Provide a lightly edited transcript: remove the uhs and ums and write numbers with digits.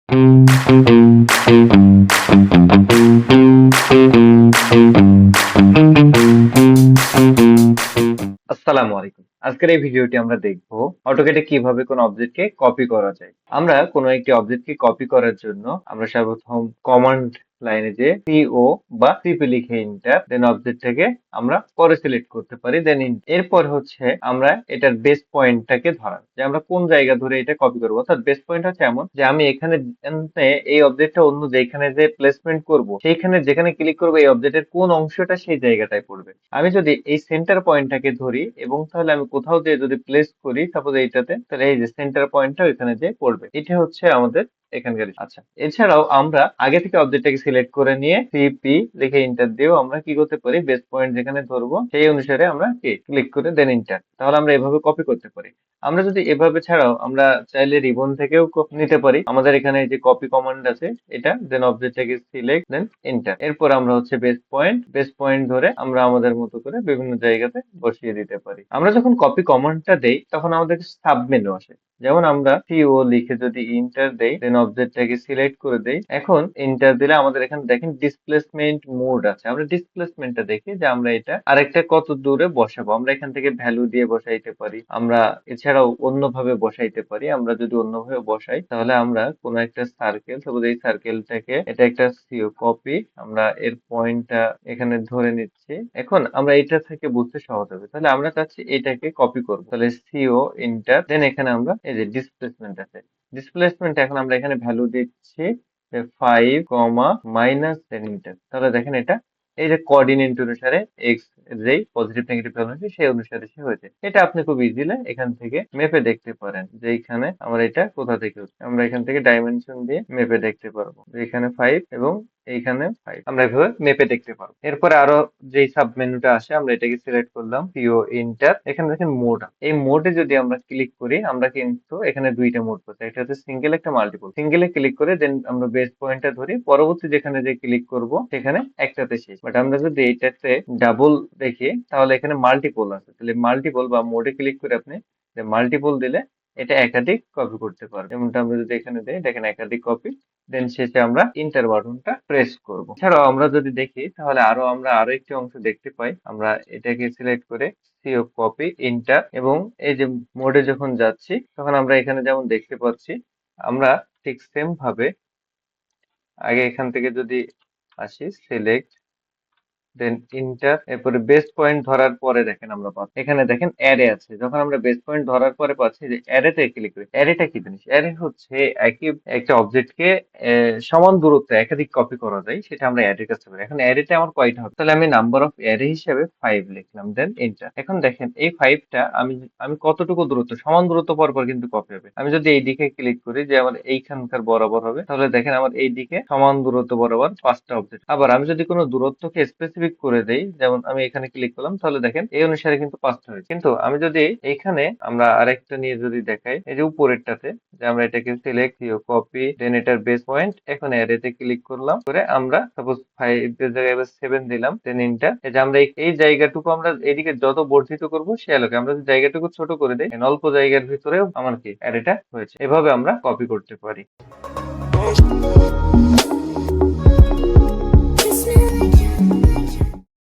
আসসালামু আলাইকুম। আজকের এই ভিডিওটি আমরা দেখব অটোক্যাডে কিভাবে কোনো অবজেক্টকে কপি করা যায়। আমরা কোনো একটি অবজেক্টকে কপি করার জন্য আমরা সর্বপ্রথম কমান্ড লাইনে যে CO বা সিপি লিখে এন্টার দেন অবজেক্টটাকে আমরা পরে সিলেক্ট করতে পারি দেন এরপর হচ্ছে আমরা এটার বেস পয়েন্টটাকে ধরা যে আমরা কোন জায়গা ধরে এটা কপি করবো। অর্থাৎ বেস পয়েন্ট হচ্ছে এমন যে আমি এখানে এই অবজেক্টটা অন্য যেখানে যে প্লেসমেন্ট করব সেইখানে যেখানে ক্লিক করবো এই অবজেক্টের কোন অংশটা সেই জায়গাটায় পড়বে। আমি যদি এই সেন্টার পয়েন্টটাকে ধরি এবং তাহলে আমি কোথাও দিয়ে যদি প্লেস করি সাপোজ এইটাতে, তাহলে এই যে সেন্টার পয়েন্টটা ওইখানে যে পড়বে। এটা হচ্ছে আমাদের এখানকার। আচ্ছা, এছাড়াও আমরা আগে থেকে অবজেক্টটাকে সিলেক্ট করে নিয়ে সিপি লিখে ইন্টার দিয়েও আমরা কি করতে পারি, বেস পয়েন্ট যেখানে ধরবো সেই অনুসারে আমরা কি ক্লিক করে দেন ইন্টার, তাহলে আমরা এভাবে কপি করতে পারি। আমরা যদি এভাবে ছাড়াও আমরা চাইলে রিবন থেকেও নিতে পারি। আমাদের এখানে যে কপি কমান্ড আছে এটা, দেন অবজেক্টটাকে সিলেক্ট দেন এন্টার, এরপর আমরা হচ্ছে বেস পয়েন্ট ধরে আমরা আমাদের মতো করে বিভিন্ন জায়গাতে বসিয়ে দিতে পারি। আমরা যখন কপি কমান্ডটা দেই তখন আমাদের সাব মেনু আসে। যেমন আমরা CO লিখে যদি ইন্টার দেই দেন অবজেক্টটাকে সিলেক্ট করে দেই, এখন ইন্টার দিলে আমাদের এখানে দেখেন ডিসপ্লেসমেন্ট মোড আছে। আমরা ডিসপ্লেসমেন্টটা দেখি যে আমরা এটা আরেকটা কত দূরে বসাবো। আমরা এখান থেকে ভ্যালু দিয়ে বসাইতে পারি, আমরা এছাড়াও অন্যভাবে বসাইতে পারি। আমরা যদি অন্যভাবে বসাই তাহলে আমরা কোন একটা সার্কেল, সাপোজ এই সার্কেলটাকে, এটা একটা CO কপি, আমরা এর পয়েন্টটা এখানে ধরে নিচ্ছি। এখন আমরা এটা থেকে বুঝতে সহজ হবে, তাহলে আমরা চাচ্ছি এটাকে কপি করবো, তাহলে CO ইন্টার দেন এখানে আমরা এই যে ডিসপ্লেসমেন্ট আছে, ডিসপ্লেসমেন্ট এখন আমরা এখানে ভ্যালু দিচ্ছি 5, দেন ইন্টার। তাহলে দেখেন এটা এই যে কোঅর্ডিনেট অনুসারে এক্স যেই পজিটিভ নেগেটিভ ভ্যালু আছে সেই অনুসারে সে হয়েছে। এটা আপনি খুব ইজিলি এখান থেকে মেপে দেখতে পারেন যে এইখানে আমরা এটা কোথা থেকে হচ্ছে। আমরা এখান থেকে ডাইমেনশন দিয়ে মেপে দেখতে পারবো যে এখানে 5 এবং এইখানে 5, আমরা এভাবে মেপে দেখতে পারবো। এরপরে আরো যেই সাব মেনুটা আসে আমরা এটাকে সিলেক্ট করলাম, CO ইন্টার, এখানে দেখেন মোড। এই মোডে যদি আমরা ক্লিক করি আমরা কিন্তু এখানে দুইটা মোড পাচ্ছি, একটা হচ্ছে সিঙ্গেল, একটা মাল্টিপল। সিঙ্গেলে ক্লিক করে দেন আমরা বেস পয়েন্টটা ধরি, পরবর্তী যেখানে যে ক্লিক করব সেখানে একটাতে শেষ। বাট আমরা যদি এইটাতে ডাবল দেখি তাহলে এখানে মাল্টিপল আছে, তাহলে মাল্টিপল বা মোডে ক্লিক করে আপনি মাল্টিপল দিলে এটা একাধিক কপি করতে পারবে। যেমনটা আমরা যদি এখানে দেই দেখেন একাধিক কপি, দেন শেষে আমরা ইন্টার বাটনটা প্রেস করব। এছাড়াও আমরা যদি দেখি তাহলে আমরা আরো একটি অংশ দেখতে পাই। আমরা এটাকে সিলেক্ট করে CO কপি ইন্টার এবং এই যে মোডে যখন যাচ্ছি তখন আমরা এখানে যেমন দেখতে পাচ্ছি, আমরা ঠিক সেম ভাবে আগে এখান থেকে যদি আসি সিলেক্ট দেন ইন্টার, এরপরে বেস পয়েন্ট ধরার পরে দেখেন আমরা পাচ্ছি এখানে দেখেন অ্যারে আছে। যখন আমরা বেস পয়েন্ট ধরার পরে পাচ্ছি যে অ্যারেতে ক্লিক করি। অ্যারেটা কি জিনিস? অ্যারে হচ্ছে একই একটা অবজেক্টকে সমান দূরত্বে একাধিক কপি করা যায়, সেটা আমরা অ্যারের কাছে করি। এখন অ্যারেতে আমার কয়টা হবে, তাহলে আমি নাম্বার অফ অ্যারে হিসেবে 5 লিখলাম দেন এন্টার। এখন দেখেন এই 5টা আমি আমি কতটুকু দূরত্ব, সমান দূরত্ব পর পর কিন্তু কপি হবে। আমি যদি এই দিকে ক্লিক করি যে আমার এইখানকার বরাবর হবে, তাহলে দেখেন আমার এই দিকে সমান দূরত্ব বরাবর 5টা অবজেক্ট। আবার আমি যদি কোনো দূরত্বকে স্পেসিফিক করে দেই, যেমন আমি এখানে ক্লিক করলাম, তাহলে দেখেন এই অনুসারে কিন্তু 5টা হয়েছে। কিন্তু আমি যদি এইখানে আমরা আরেকটা নিয়ে যদি দেখাই, এই যে উপরেরটাতে, যে আমরা এটাকে সিলেক্ট কপি দেন এটার বেস পয়েন্ট, এখন অ্যারেতে ক্লিক করলাম করে আমরা সাপোজ 5 এর জায়গায় এবার 7 দিলাম দেন এন্টার। এই যে আমরা এই জায়গাটুকু আমরা এদিকে যত বর্ধিত করবো সে আলোকে আমরা যদি জায়গাটুকু ছোট করে দেই, অল্প জায়গার ভিতরেও আমার কি অ্যারেটা হয়েছে। এভাবে আমরা কপি করতে পারি।